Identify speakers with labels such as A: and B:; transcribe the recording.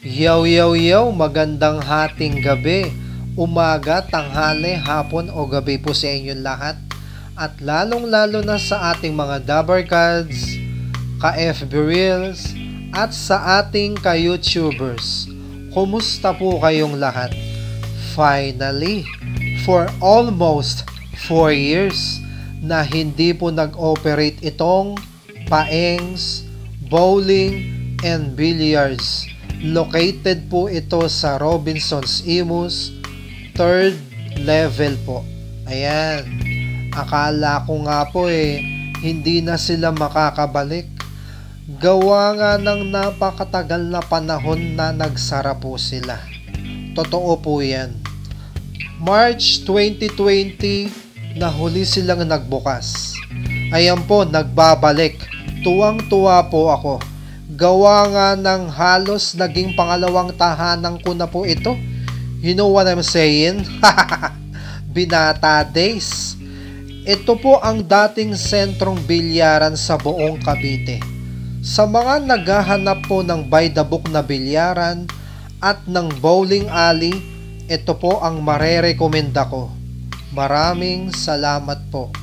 A: Yaw, magandang hating gabi, umaga, tanghali, hapon o gabi po sa inyong lahat. At lalong-lalo na sa ating mga Dabarkads, ka-FB Reels, at sa ating ka-YouTubers. Kumusta po kayong lahat? Finally, for almost 4 years na hindi po nag-operate itong paengs, bowling, and billiards. Located po ito sa Robinson's Imus, 3rd level po. Ayan. Akala ko nga po hindi na sila makakabalik. Gawa nga ng napakatagal na panahon na nagsara po sila. Totoo po yan. March 2020 na huli silang nagbukas. Ayan po, nagbabalik. Tuwang-tuwa po ako. Gawa nga ng halos naging pangalawang tahanan ko na po ito. You know what I'm saying? Binata days. Ito po ang dating sentrong bilyaran sa buong Cavite. Sa mga naghahanap po ng by the book na bilyaran at ng bowling alley, ito po ang marerekomenda ko. Maraming salamat po.